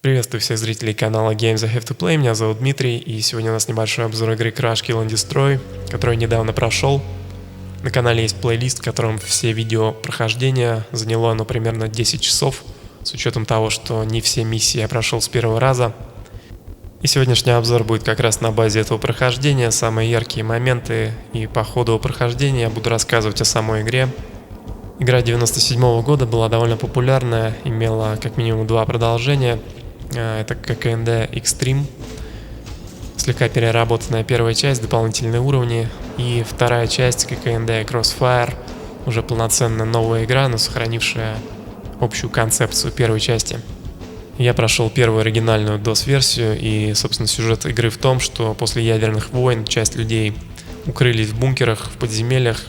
Приветствую всех зрителей канала Games I Have to Play, меня зовут Дмитрий, и сегодня у нас небольшой обзор игры Crash Kill and Destroy, который недавно прошел. На канале есть плейлист, в котором все видео прохождения, заняло оно примерно 10 часов, с учетом того, что не все миссии я прошел с первого раза. И сегодняшний обзор будет как раз на базе этого прохождения, самые яркие моменты, и по ходу прохождения я буду рассказывать о самой игре. Игра 97 года была довольно популярная, имела как минимум два продолжения. Это ККНД Extreme, слегка переработанная первая часть, дополнительные уровни, и вторая часть ККНД Crossfire, уже полноценная новая игра, но сохранившая общую концепцию первой части. Я прошел первую оригинальную DOS-версию, и, собственно, сюжет игры в том, что после ядерных войн часть людей укрылись в бункерах, в подземельях,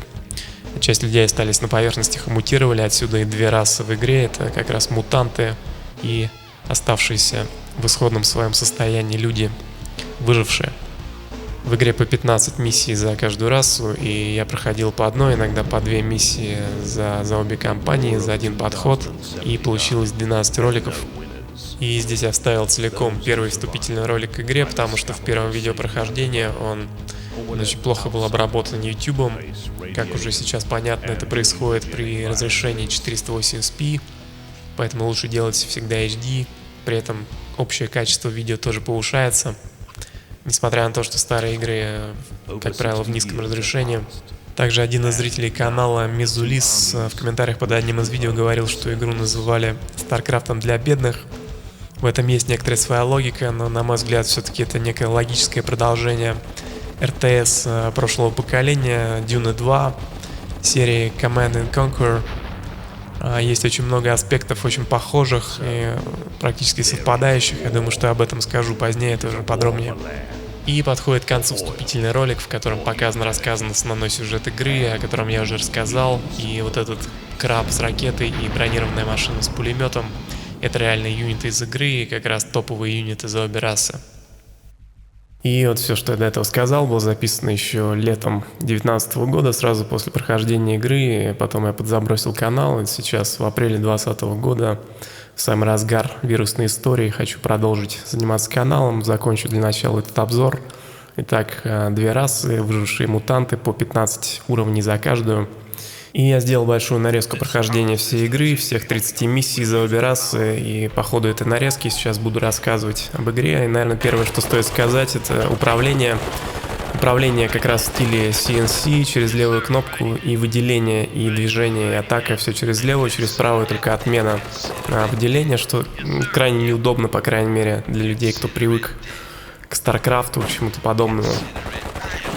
часть людей остались на поверхностях и мутировали, отсюда и две расы в игре, это как раз мутанты и оставшиеся в исходном своем состоянии люди, выжившие. В игре по 15 миссий за каждую расу, и я проходил по одной, иногда по две миссии за обе компании, за один подход, и получилось 12 роликов. И здесь я вставил целиком первый вступительный ролик к игре, потому что в первом видео прохождения он очень плохо был обработан YouTube. Как уже сейчас понятно, это происходит при разрешении 480p, поэтому лучше делать всегда HD, при этом общее качество видео тоже повышается, несмотря на то, что старые игры, как правило, в низком разрешении. Также один из зрителей канала Мизулис в комментариях под одним из видео говорил, что игру называли StarCraft'ом для бедных. В этом есть некоторая своя логика, но, на мой взгляд, все-таки это некое логическое продолжение РТС прошлого поколения, Dune 2, серии Command & Conquer. Есть очень много аспектов, очень похожих и практически совпадающих. Я думаю, что об этом скажу позднее, тоже подробнее. И подходит к концу вступительный ролик, в котором рассказан основной сюжет игры, о котором я уже рассказал. И вот этот краб с ракетой и бронированная машина с пулеметом — это реальные юниты из игры, и как раз топовые юниты за обе расы. И вот все, что я до этого сказал, было записано еще летом 2019 года, сразу после прохождения игры. Потом я подзабросил канал, и сейчас в апреле 2020 года, в самый разгар вирусной истории, хочу продолжить заниматься каналом. Закончу для начала этот обзор. Итак, две расы, выжившие мутанты, по 15 уровней за каждую. И я сделал большую нарезку прохождения всей игры, всех 30 миссий за обе расы, и по ходу этой нарезки сейчас буду рассказывать об игре. И, наверное, первое, что стоит сказать, это управление. Управление как раз в стиле CNC, через левую кнопку, и выделение, и движение, и атака, все через левую, через правую, только отмена выделения, что крайне неудобно, по крайней мере, для людей, кто привык к StarCraft'у, чему-то подобному.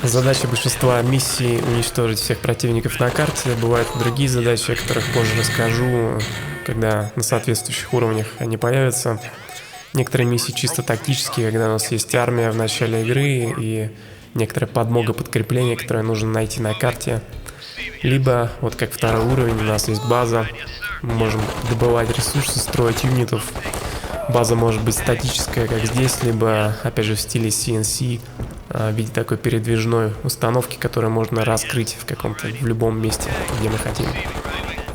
Задача большинства миссий — уничтожить всех противников на карте. Бывают и другие задачи, о которых позже расскажу, когда на соответствующих уровнях они появятся. Некоторые миссии чисто тактические, когда у нас есть армия в начале игры и некоторая подмога, подкрепление, которое нужно найти на карте. Либо, вот как второй уровень, у нас есть база, мы можем добывать ресурсы, строить юнитов. База может быть статическая, как здесь, либо, опять же, в стиле CNC, в виде такой передвижной установки, которую можно раскрыть в любом месте, где мы хотим.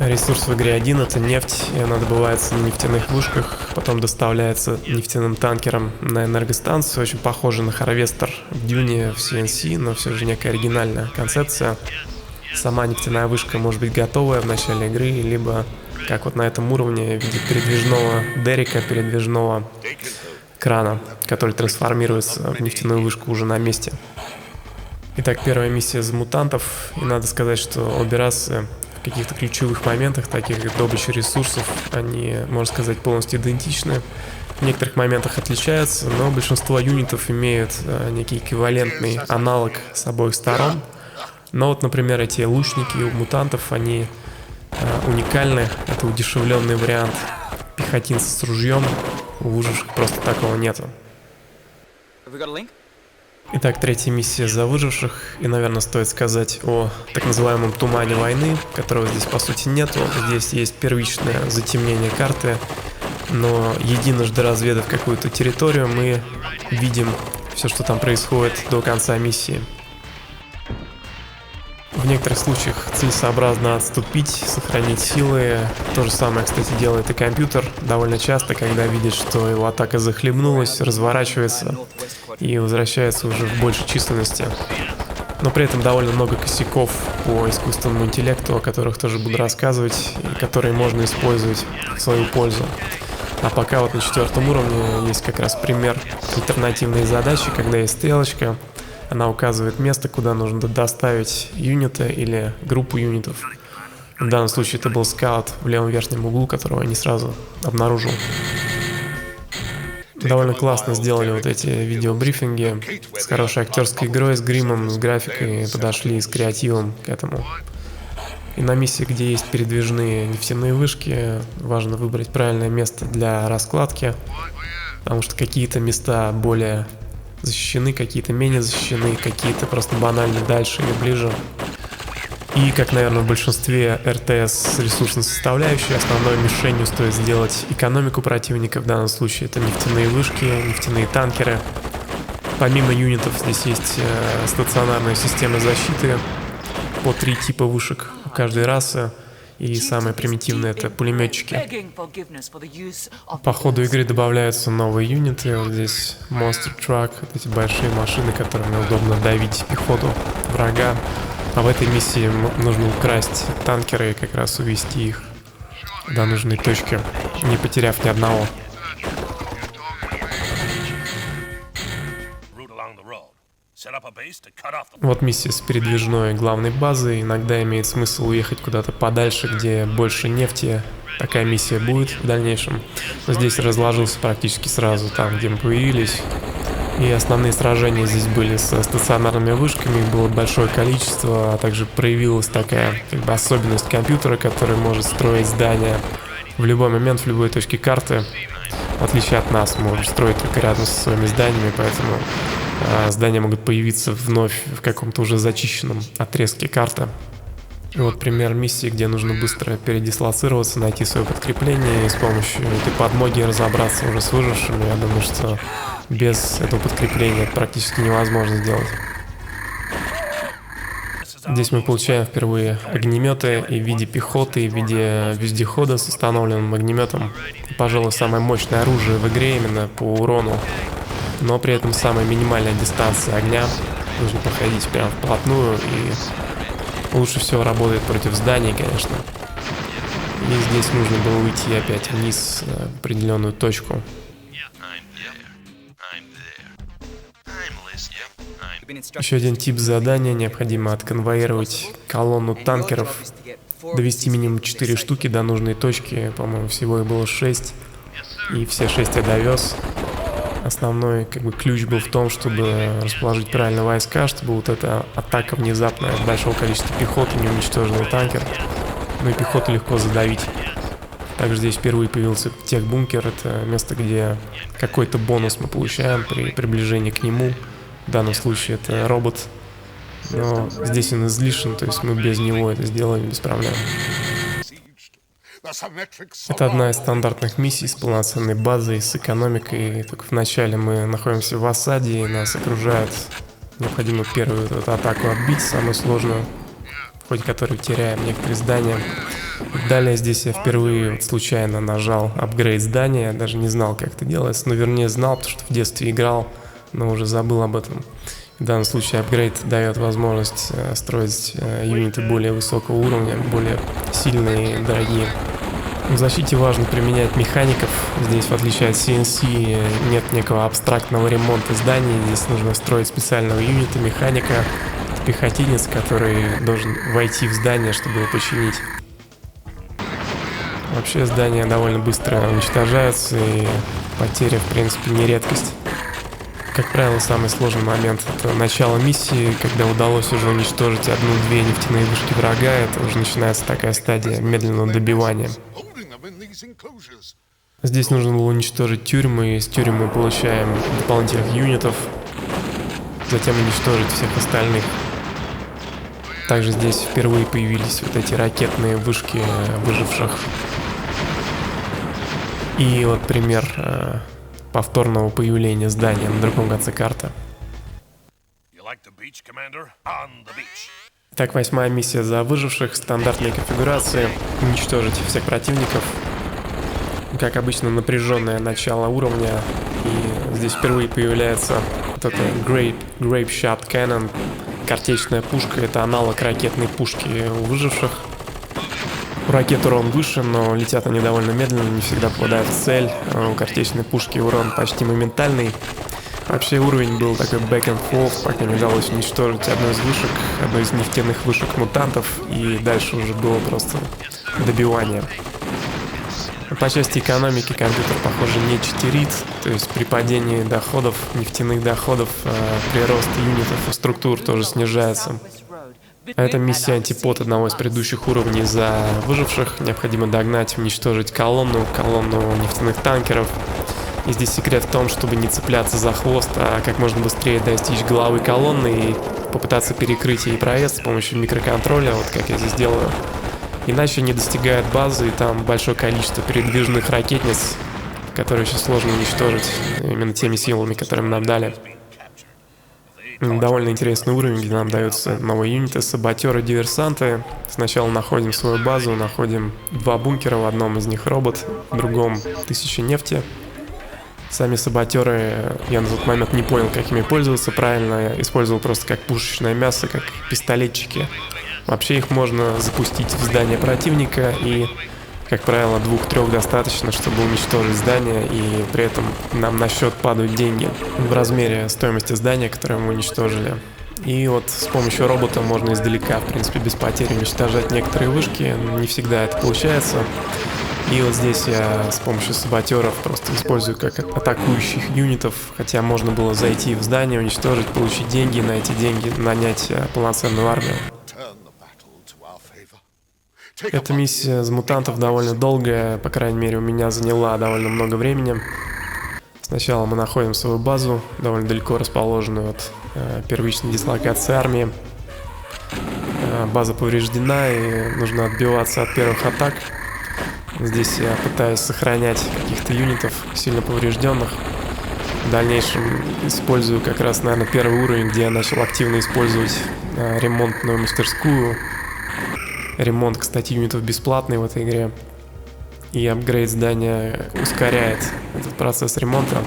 Ресурс в игре один — это нефть, и она добывается на нефтяных вышках, потом доставляется нефтяным танкером на энергостанцию. Очень похоже на Harvester в Dune, в CNC, но все же некая оригинальная концепция. Сама нефтяная вышка может быть готовая в начале игры, либо, как вот на этом уровне, в виде передвижного дерека, передвижного крана, который трансформируется в нефтяную вышку уже на месте. Итак, первая миссия за мутантов, и надо сказать, что обе расы в каких-то ключевых моментах, таких как добыча ресурсов, они, можно сказать, полностью идентичны. В некоторых моментах отличаются, но большинство юнитов имеют некий эквивалентный аналог с обоих сторон. Но вот, например, эти лучники у мутантов, они уникальны. Это удешевленный вариант пехотинца с ружьем. У выживших просто такого нету. Итак, третья миссия за выживших. И, наверное, стоит сказать о так называемом тумане войны, которого здесь по сути нету. Здесь есть первичное затемнение карты, но единожды разведав какую-то территорию, мы видим все, что там происходит до конца миссии. В некоторых случаях целесообразно отступить, сохранить силы. То же самое, кстати, делает и компьютер. Довольно часто, когда видит, что его атака захлебнулась, разворачивается и возвращается уже в большей численности. Но при этом довольно много косяков по искусственному интеллекту, о которых тоже буду рассказывать, и которые можно использовать в свою пользу. А пока вот на 4-м уровне есть как раз пример альтернативной задачи, когда есть стрелочка, она указывает место, куда нужно доставить юнита или группу юнитов. В данном случае это был скаут в левом верхнем углу, которого я не сразу обнаружил. Довольно классно сделали вот эти видеобрифинги с хорошей актерской игрой, с гримом, с графикой, подошли с креативом к этому. И на миссии, где есть передвижные нефтяные вышки, важно выбрать правильное место для раскладки, потому что какие-то места более защищены, какие-то менее защищены, какие-то просто банально дальше или ближе. И, как, наверное, в большинстве РТС с ресурсной составляющей, основной мишенью стоит сделать экономику противника. В данном случае это нефтяные вышки, нефтяные танкеры. Помимо юнитов здесь есть стационарная система защиты по 3 типа вышек у каждой расы. И самое примитивное — это пулеметчики. По ходу игры добавляются новые юниты. Вот здесь Monster Truck, вот эти большие машины, которыми удобно давить пехоту врага. А в этой миссии нужно украсть танкеры и как раз увести их до нужной точки, не потеряв ни одного. Вот миссия с передвижной главной базой. Иногда имеет смысл уехать куда-то подальше, где больше нефти. Такая миссия будет в дальнейшем. Но здесь разложился практически сразу там, где мы появились. И основные сражения здесь были со стационарными вышками, их было большое количество, а также проявилась такая особенность компьютера, который может строить здания в любой момент, в любой точке карты. В отличие от нас, мы можем строить только рядом со своими зданиями, поэтому здания могут появиться вновь в каком-то уже зачищенном отрезке карты. И вот пример миссии, где нужно быстро передислоцироваться, найти свое подкрепление и с помощью этой подмоги разобраться уже с выжившими. Я думаю, что без этого подкрепления это практически невозможно сделать. Здесь мы получаем впервые огнеметы и в виде пехоты, и в виде вездехода с установленным огнеметом. Пожалуй, самое мощное оружие в игре именно по урону, но при этом самая минимальная дистанция огня. Нужно подходить прямо вплотную, и лучше всего работает против зданий, конечно. И здесь нужно было уйти опять вниз в определенную точку. Еще один тип задания. Необходимо отконвоировать колонну танкеров, довести минимум 4 штуки до нужной точки. По-моему, всего их было 6. И все 6 я довез. Основной ключ был в том, чтобы расположить правильно войска, чтобы вот эта атака внезапная большого количества пехоты не уничтожила танкер. Ну и пехоту легко задавить. Также здесь впервые появился техбункер. Это место, где какой-то бонус мы получаем при приближении к нему. В данном случае это робот, но здесь он излишен, то есть мы без него это сделали без проблем. Это одна из стандартных миссий с полноценной базой, с экономикой. Только вначале мы находимся в осаде, и нас окружают. Необходимо первую эту атаку отбить, самую сложную, в ходе которой теряем некоторые здания. Далее здесь я впервые случайно нажал апгрейд здания, я даже не знал, как это делается, но вернее знал, потому что в детстве играл, но уже забыл об этом. В данном случае апгрейд дает возможность строить юниты более высокого уровня, более сильные и дорогие. В защите важно применять механиков. Здесь, в отличие от CNC, нет некого абстрактного ремонта зданий. Здесь нужно строить специального юнита, механика, это пехотинец, который должен войти в здание, чтобы его починить. Вообще здания довольно быстро уничтожаются, и потери, в принципе, не редкость. Как правило, самый сложный момент — это начало миссии, когда удалось уже уничтожить 1-2 нефтяные вышки врага. Это уже начинается такая стадия медленного добивания. Здесь нужно было уничтожить тюрьмы, и с тюрьмы мы получаем дополнительных юнитов, затем уничтожить всех остальных. Также здесь впервые появились вот эти ракетные вышки выживших. И вот пример повторного появления здания на другом конце карты. Так, 8-я миссия за выживших, стандартные конфигурации, уничтожить всех противников. Как обычно, напряженное начало уровня, и здесь впервые появляется вот это Grape Shot Cannon, картечная пушка, это аналог ракетной пушки у выживших. У ракет урон выше, но летят они довольно медленно, не всегда попадают в цель. У картечной пушки урон почти моментальный. Вообще уровень был такой back and forth, пока не удалось уничтожить одну из нефтяных вышек мутантов, и дальше уже было просто добивание. По части экономики компьютер, похоже, не читерит, то есть при падении доходов, нефтяных доходов, прирост юнитов и структур тоже снижается. А это миссия антипод одного из предыдущих уровней за выживших. Необходимо догнать, уничтожить колонну нефтяных танкеров. И здесь секрет в том, чтобы не цепляться за хвост, а как можно быстрее достичь головы колонны и попытаться перекрыть ей проезд с помощью микроконтроля, вот как я здесь делаю. Иначе не достигает базы, и там большое количество передвижных ракетниц, которые очень сложно уничтожить именно теми силами, которые нам дали. Довольно интересный уровень, где нам даются новые юниты, саботеры, диверсанты. Сначала находим свою базу, находим 2 бункера, в одном из них робот, в другом 1000 нефти. Сами саботеры, я на тот момент не понял, как ими пользоваться правильно, я использовал просто как пушечное мясо, как пистолетчики. Вообще их можно запустить в здание противника, и, как правило, 2-3 достаточно, чтобы уничтожить здание, и при этом нам на счет падают деньги в размере стоимости здания, которое мы уничтожили. И вот с помощью робота можно издалека, в принципе, без потерь уничтожать некоторые вышки, не всегда это получается. И вот здесь я с помощью саботеров просто использую как атакующих юнитов, хотя можно было зайти в здание, уничтожить, получить деньги, на эти деньги нанять полноценную армию. Эта миссия с мутантов довольно долгая, по крайней мере у меня заняла довольно много времени. Сначала мы находим свою базу, довольно далеко расположенную от первичной дислокации армии. База повреждена и нужно отбиваться от первых атак. Здесь я пытаюсь сохранять каких-то юнитов сильно поврежденных. В дальнейшем использую как раз, наверное, первый уровень, где я начал активно использовать ремонтную мастерскую. Ремонт, кстати, юнитов бесплатный в этой игре. И апгрейд здания ускоряет этот процесс ремонта.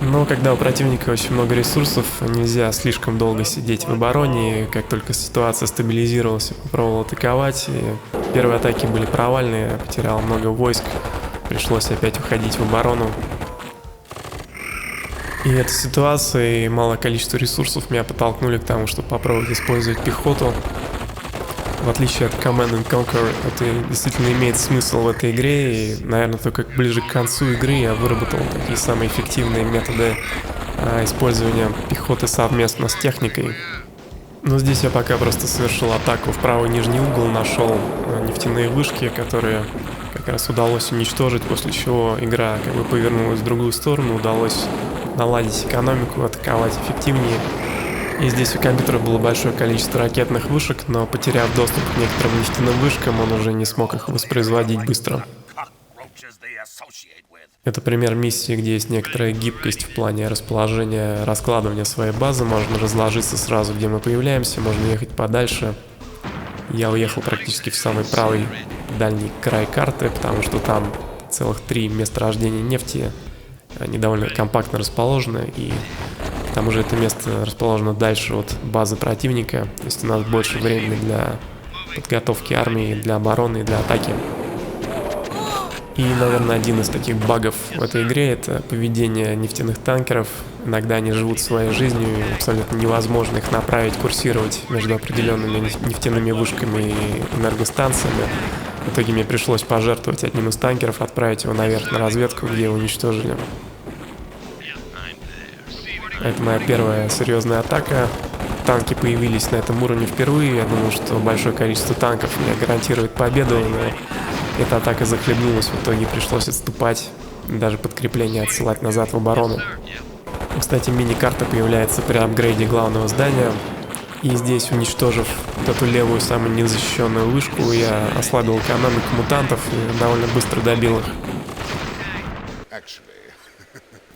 Но когда у противника очень много ресурсов, нельзя слишком долго сидеть в обороне. И как только ситуация стабилизировалась, я попробовал атаковать. И первые атаки были провальные, я потерял много войск. Пришлось опять уходить в оборону. И эта ситуация и малое количество ресурсов меня подтолкнули к тому, чтобы попробовать использовать пехоту. В отличие от Command and Conquer, это действительно имеет смысл в этой игре, и, наверное, только ближе к концу игры я выработал такие самые эффективные методы использования пехоты совместно с техникой. Но здесь я пока просто совершил атаку в правый нижний угол, нашел нефтяные вышки, которые как раз удалось уничтожить, после чего игра как бы повернулась в другую сторону, удалось наладить экономику, атаковать эффективнее. И здесь у компьютера было большое количество ракетных вышек, но потеряв доступ к некоторым нефтяным вышкам, он уже не смог их воспроизводить быстро. Это пример миссии, где есть некоторая гибкость в плане расположения, раскладывания своей базы. Можно разложиться сразу, где мы появляемся, можно ехать подальше. Я уехал практически в самый правый дальний край карты, потому что там целых 3 месторождения нефти. Они довольно компактно расположены, и к тому же это место расположено дальше от базы противника, то есть у нас больше времени для подготовки армии, для обороны и для атаки. И, наверное, один из таких багов в этой игре — это поведение нефтяных танкеров. Иногда они живут своей жизнью, и абсолютно невозможно их направить, курсировать между определенными нефтяными вышками и энергостанциями. В итоге мне пришлось пожертвовать одним из танкеров, отправить его наверх на разведку, где его уничтожили. Это моя первая серьезная атака. Танки появились на этом уровне впервые. Я думал, что большое количество танков мне гарантирует победу, но эта атака захлебнулась. В итоге пришлось отступать, даже подкрепление отсылать назад в оборону. Кстати, мини-карта появляется при апгрейде главного здания. И здесь, уничтожив вот эту левую, самую незащищенную вышку, я ослабил экономику мутантов и довольно быстро добил их.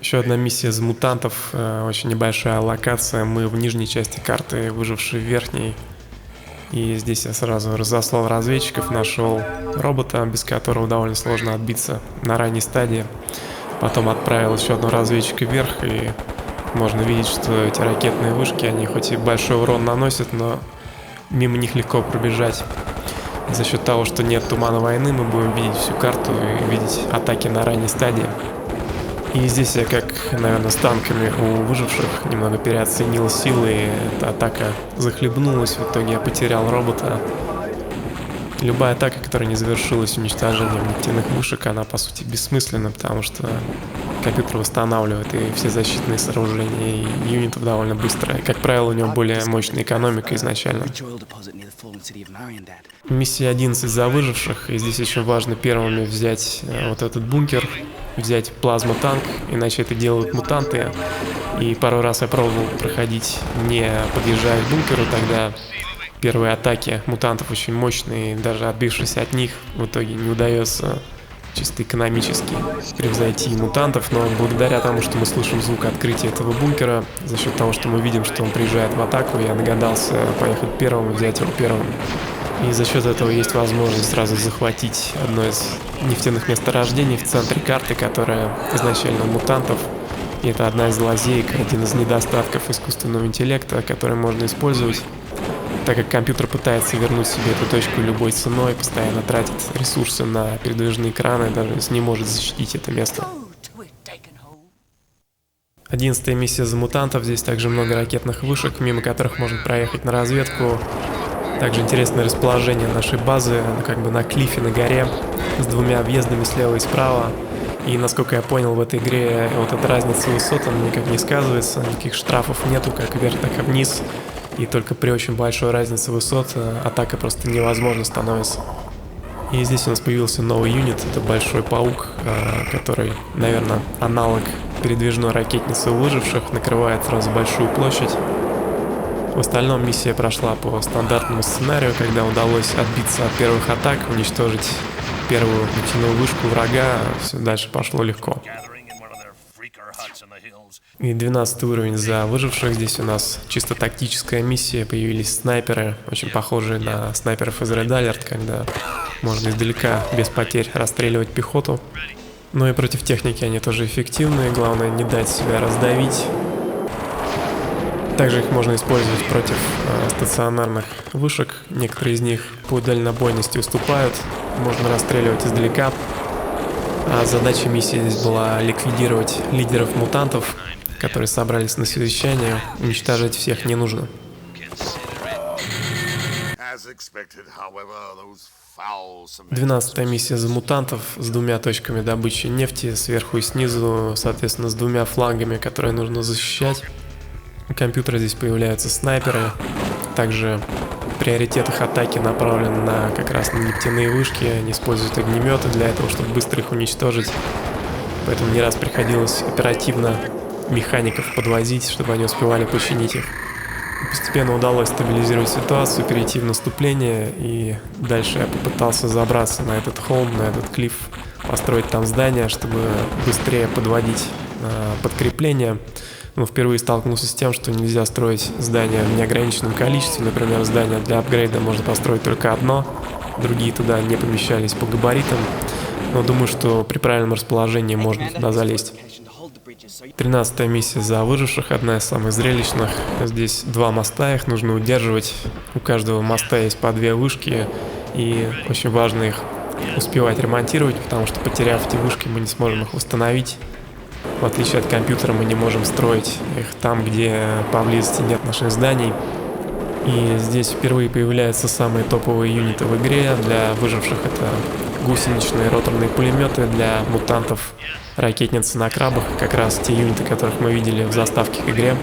Еще одна миссия за мутантов, очень небольшая локация. Мы в нижней части карты, выжившие в верхней. И здесь я сразу разослал разведчиков, нашел робота, без которого довольно сложно отбиться на ранней стадии. Потом отправил еще одного разведчика вверх, и можно видеть, что эти ракетные вышки, они хоть и большой урон наносят, но мимо них легко пробежать. За счет того, что нет тумана войны, мы будем видеть всю карту и видеть атаки на ранней стадии. И здесь я, как, наверное, с танками у выживших, немного переоценил силы, и эта атака захлебнулась, в итоге я потерял робота. Любая атака, которая не завершилась уничтожением нефтяных вышек, она, по сути, бессмысленна, потому что компьютер восстанавливает и все защитные сооружения, и юнитов довольно быстро. И, как правило, у него более мощная экономика изначально. Миссия 11 за выживших, и здесь очень важно первыми взять вот этот бункер, взять плазму-танк, иначе это делают мутанты. И пару раз я пробовал проходить, не подъезжая к бункеру, тогда первые атаки мутантов очень мощные, даже отбившись от них, в итоге не удается чисто экономически превзойти мутантов, но благодаря тому, что мы слышим звук открытия этого бункера, за счет того, что мы видим, что он приезжает в атаку, я догадался поехать первым и взять его первым. И за счет этого есть возможность сразу захватить одно из нефтяных месторождений в центре карты, которое изначально у мутантов. И это одна из лазеек, один из недостатков искусственного интеллекта, который можно использовать, так как компьютер пытается вернуть себе эту точку любой ценой, постоянно тратит ресурсы на передвижные экраны, даже если не может защитить это место. 11-я миссия за мутантов. Здесь также много ракетных вышек, мимо которых можно проехать на разведку. Также интересное расположение нашей базы, как бы на клифе, на горе, с двумя въездами слева и справа. И, насколько я понял, в этой игре вот эта разница высот, она никак не сказывается, никаких штрафов нету, как вверх, так и вниз. И только при очень большой разнице высот атака просто невозможна становится. И здесь у нас появился новый юнит, это Большой Паук, который, наверное, аналог передвижной ракетницы выживших, накрывает сразу большую площадь. В остальном миссия прошла по стандартному сценарию, когда удалось отбиться от первых атак, уничтожить первую нефтяную вышку врага, все дальше пошло легко. И 12 уровень за выживших. Здесь у нас чисто тактическая миссия, появились снайперы, очень похожие на снайперов из Red Alert, когда можно издалека без потерь расстреливать пехоту. Но и против техники они тоже эффективные, главное не дать себя раздавить. Также их можно использовать против стационарных вышек. Некоторые из них по дальнобойности уступают. Можно расстреливать издалека. А задача миссии здесь была ликвидировать лидеров мутантов, которые собрались на совещание. Уничтожить всех не нужно. 12-я миссия за мутантов с двумя точками добычи нефти, сверху и снизу, соответственно, с двумя флангами, которые нужно защищать. У компьютера здесь появляются снайперы. Также приоритет их атаки направлен на как раз на нефтяные вышки. Они используют огнеметы для этого, чтобы быстро их уничтожить. Поэтому не раз приходилось оперативно механиков подвозить, чтобы они успевали починить их. Постепенно удалось стабилизировать ситуацию, перейти в наступление, и дальше я попытался забраться на этот холм, на этот клифф, построить там здание, чтобы быстрее подводить подкрепление. Но впервые столкнулся с тем, что нельзя строить здания в неограниченном количестве. Например, здание для апгрейда можно построить только одно, другие туда не помещались по габаритам. Но думаю, что при правильном расположении можно туда залезть. 13-я миссия за выживших, одна из самых зрелищных. Здесь два моста, их нужно удерживать. У каждого моста есть по две вышки, и очень важно их успевать ремонтировать, потому что, потеряв эти вышки, мы не сможем их восстановить. В отличие от компьютера, мы не можем строить их там, где поблизости нет наших зданий. И здесь впервые появляются самые топовые юниты в игре. Для выживших это гусеничные роторные пулеметы, для мутантов ракетницы на крабах, как раз те юниты, которых мы видели в заставке к игре.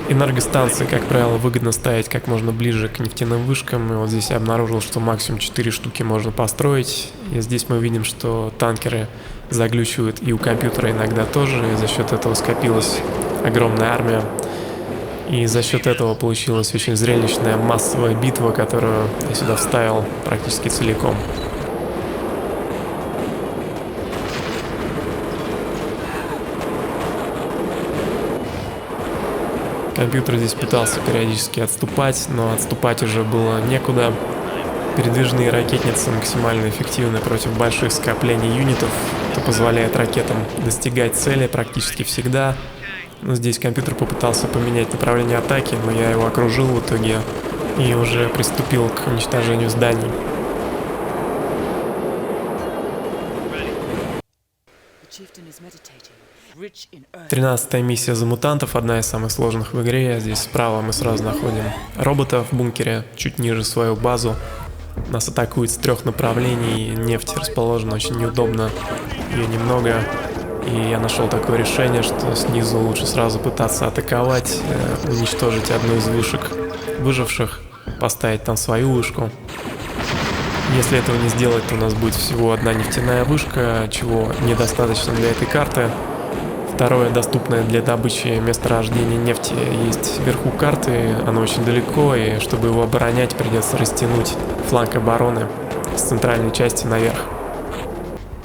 Энергостанции, как правило, выгодно ставить как можно ближе к нефтяным вышкам. И вот здесь я обнаружил, что максимум 4 штуки можно построить. И здесь мы видим, что танкеры заглючивают и у компьютера иногда тоже. И за счет этого скопилась огромная армия. И за счет этого получилась очень зрелищная массовая битва, которую я сюда вставил практически целиком. Компьютер здесь пытался периодически отступать, но отступать уже было некуда. Передвижные ракетницы максимально эффективны против больших скоплений юнитов. Это позволяет ракетам достигать цели практически всегда. Но здесь компьютер попытался поменять направление атаки, но я его окружил в итоге и уже приступил к уничтожению зданий. 13-я миссия за мутантов, одна из самых сложных в игре. Здесь справа мы сразу находим робота в бункере, чуть ниже свою базу. Нас атакуют с 3 направлений, нефть расположена очень неудобно, ее немного. И я нашел такое решение, что снизу лучше сразу пытаться атаковать, уничтожить одну из вышек выживших, поставить там свою вышку. Если этого не сделать, то у нас будет всего одна нефтяная вышка, чего недостаточно для этой карты. Второе доступное для добычи месторождение нефти есть вверху карты, оно очень далеко, и чтобы его оборонять, придется растянуть фланг обороны с центральной части наверх.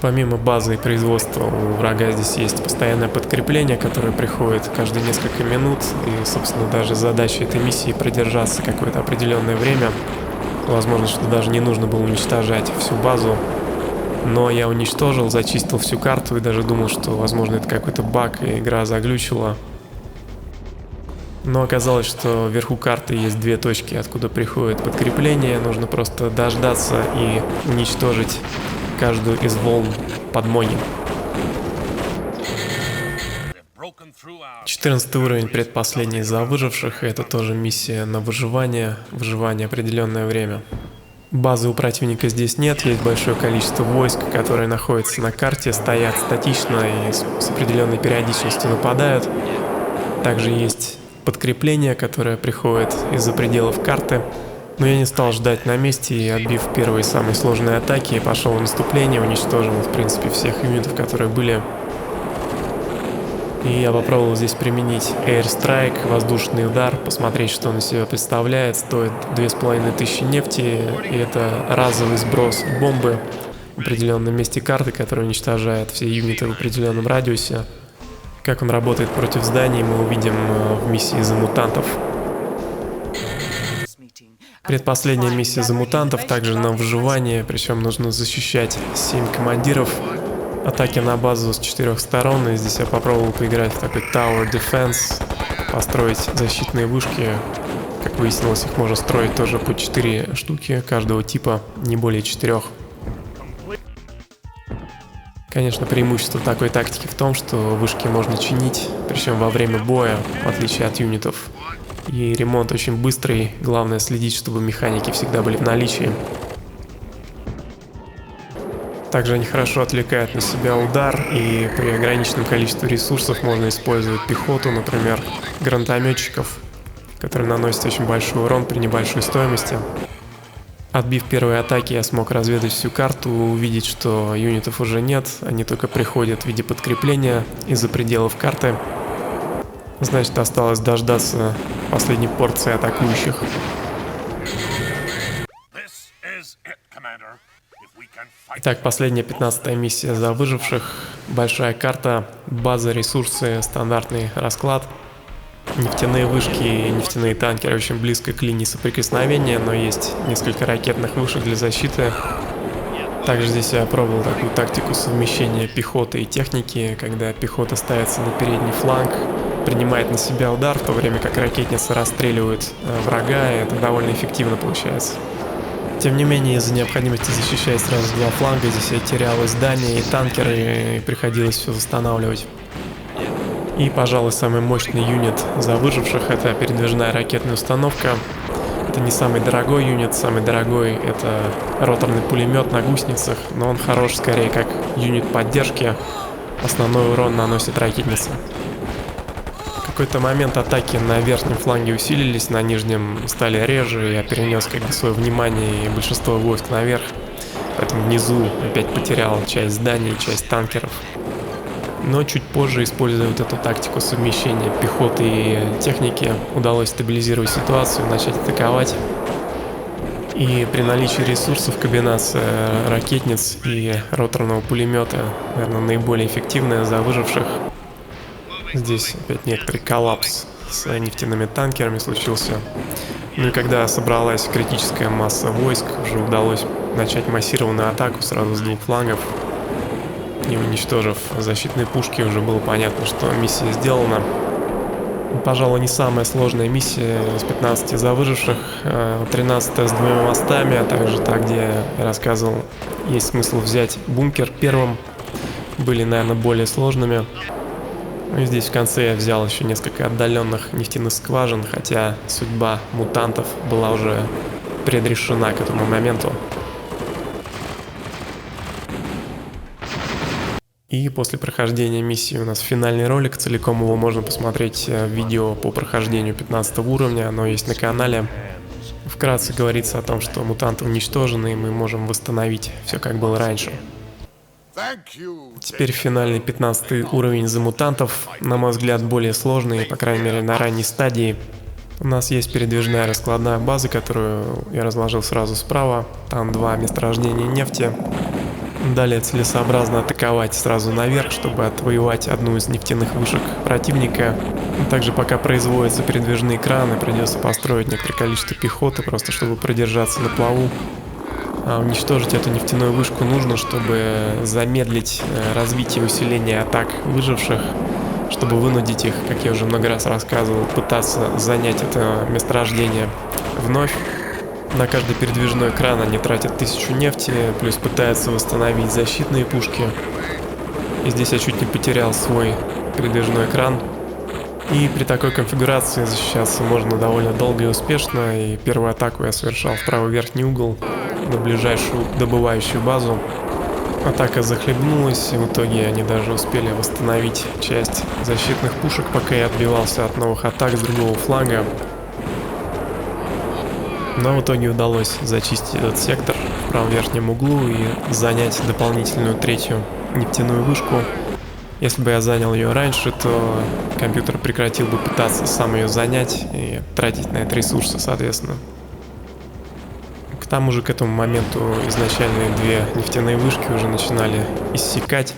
Помимо базы и производства у врага здесь есть постоянное подкрепление, которое приходит каждые несколько минут, и, собственно, даже задача этой миссии продержаться какое-то определенное время. Возможно, что даже не нужно было уничтожать всю базу, но я уничтожил, зачистил всю карту и даже думал, что, возможно, это какой-то баг и игра заглючила. Но оказалось, что вверху карты есть 2 точки, откуда приходит подкрепление. Нужно просто дождаться и уничтожить каждую из волн подмоги. 14 уровень, предпоследний за выживших, и это тоже миссия на выживание определенное время. Базы у противника здесь нет, есть большое количество войск, которые находятся на карте, стоят статично и с определенной периодичностью нападают. Также есть подкрепление, которое приходит из-за пределов карты. Но я не стал ждать на месте и, отбив первые самые сложные атаки, пошел в наступление, уничтожил, в принципе, всех юнитов, которые были. И я попробовал здесь применить Airstrike, воздушный удар, посмотреть, что он из себя представляет. Стоит 2500 нефти, и это разовый сброс бомбы в определенном месте карты, который уничтожает все юниты в определенном радиусе. Как он работает против зданий, мы увидим в миссии за мутантов. Предпоследняя миссия за мутантов также на выживание, причем нужно защищать 7 командиров. Атаки на базу с 4 сторон, и здесь я попробовал поиграть в такой Tower Defense, построить защитные вышки. Как выяснилось, их можно строить тоже по 4 штуки каждого типа, не более 4. Конечно, преимущество такой тактики в том, что вышки можно чинить, причем во время боя, в отличие от юнитов. И ремонт очень быстрый, главное следить, чтобы механики всегда были в наличии. Также они хорошо отвлекают на себя удар, и при ограниченном количестве ресурсов можно использовать пехоту, например, гранатометчиков, которые наносят очень большой урон при небольшой стоимости. Отбив первые атаки, я смог разведать всю карту, увидеть, что юнитов уже нет, они только приходят в виде подкрепления из-за пределов карты. Значит, осталось дождаться последней порции атакующих. Итак, последняя 15-я миссия за выживших. Большая карта, база, ресурсы, стандартный расклад. Нефтяные вышки и нефтяные танкеры очень близко к линии соприкосновения, но есть несколько ракетных вышек для защиты. Также здесь я пробовал такую тактику совмещения пехоты и техники, когда пехота ставится на передний фланг, принимает на себя удар, в то время как ракетницы расстреливают врага, и это довольно эффективно получается. Тем не менее, из-за необходимости защищать сразу 2 фланга, здесь я терял и здания, и танкеры, и приходилось все восстанавливать. И, пожалуй, самый мощный юнит за выживших — это передвижная ракетная установка. Это не самый дорогой юнит, самый дорогой — это роторный пулемет на гусеницах, но он хорош скорее как юнит поддержки, основной урон наносит ракетница. В какой-то момент атаки на верхнем фланге усилились, на нижнем стали реже, я перенес свое внимание и большинство войск наверх, поэтому внизу опять потерял часть зданий, часть танкеров. Но чуть позже, используя вот эту тактику совмещения пехоты и техники, удалось стабилизировать ситуацию, начать атаковать. И при наличии ресурсов комбинация ракетниц и роторного пулемета, наверное, наиболее эффективная за выживших. Здесь опять некоторый коллапс с нефтяными танкерами случился. Ну и когда собралась критическая масса войск, уже удалось начать массированную атаку сразу с двух флангов. И уничтожив защитные пушки, уже было понятно, что миссия сделана. Пожалуй, не самая сложная миссия из 15 за выживших. 13 с двумя мостами, а также та, где я рассказывал, есть смысл взять бункер первым, были, наверное, более сложными. Ну и здесь в конце я взял еще несколько отдаленных нефтяных скважин, хотя судьба мутантов была уже предрешена к этому моменту. И после прохождения миссии у нас финальный ролик, целиком его можно посмотреть в видео по прохождению 15 уровня, оно есть на канале. Вкратце говорится о том, что мутанты уничтожены, и мы можем восстановить все как было раньше. Теперь финальный 15 уровень за мутантов, на мой взгляд, более сложный, по крайней мере на ранней стадии. У нас есть передвижная раскладная база, которую я разложил сразу справа, там два месторождения нефти. Далее целесообразно атаковать сразу наверх, чтобы отвоевать одну из нефтяных вышек противника. Также пока производятся передвижные краны, придется построить некоторое количество пехоты, просто чтобы продержаться на плаву. А уничтожить эту нефтяную вышку нужно, чтобы замедлить развитие и усиление атак выживших, чтобы вынудить их, как я уже много раз рассказывал, пытаться занять это месторождение вновь. На каждый передвижной кран они тратят 1000 нефти, плюс пытаются восстановить защитные пушки. И здесь я чуть не потерял свой передвижной кран. И при такой конфигурации защищаться можно довольно долго и успешно. И первую атаку я совершал в правый верхний угол на ближайшую добывающую базу. Атака захлебнулась, и в итоге они даже успели восстановить часть защитных пушек, пока я отбивался от новых атак с другого фланга. Но в итоге удалось зачистить этот сектор в правом верхнем углу и занять дополнительную третью нефтяную вышку. Если бы я занял ее раньше, то компьютер прекратил бы пытаться сам ее занять и тратить на это ресурсы, соответственно. К тому же к этому моменту изначальные две нефтяные вышки уже начинали иссякать.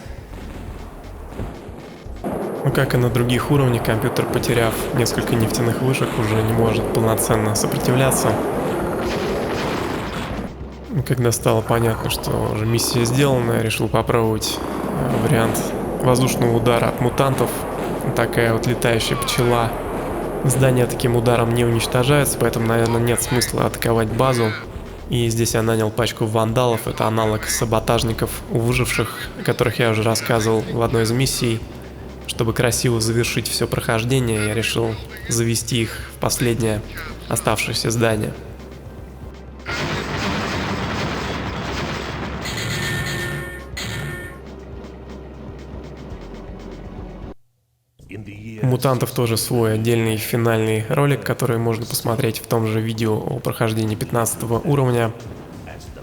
Но как и на других уровнях, компьютер, потеряв несколько нефтяных вышек, уже не может полноценно сопротивляться. Когда стало понятно, что уже миссия сделана, я решил попробовать вариант воздушного удара от мутантов. Такая вот летающая пчела. Здание таким ударом не уничтожается, поэтому, наверное, нет смысла атаковать базу. И здесь я нанял пачку вандалов, это аналог саботажников у выживших, о которых я уже рассказывал в одной из миссий. Чтобы красиво завершить все прохождение, я решил завести их в последнее оставшееся здание. У мутантов тоже свой отдельный финальный ролик, который можно посмотреть в том же видео о прохождении 15 уровня.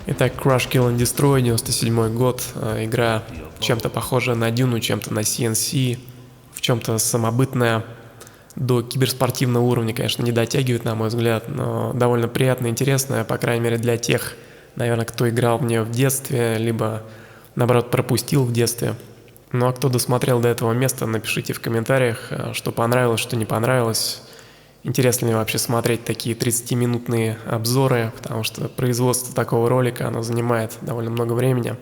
Итак, Crash Kill and Destroy, 97 год, игра чем-то похожая на Дюну, чем-то на CNC, в чем-то самобытная. До киберспортивного уровня, конечно, не дотягивает, на мой взгляд, но довольно приятно и интересная, по крайней мере для тех, наверное, кто играл в нее в детстве, либо, наоборот, пропустил в детстве. Ну а кто досмотрел до этого места, напишите в комментариях, что понравилось, что не понравилось. Интересно ли вообще смотреть такие 30-минутные обзоры, потому что производство такого ролика, оно занимает довольно много времени.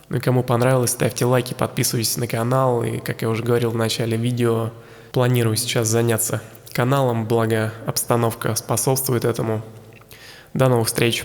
Ну и кому понравилось, ставьте лайки, подписывайтесь на канал. И, как я уже говорил в начале видео, планирую сейчас заняться каналом, благо обстановка способствует этому. До новых встреч!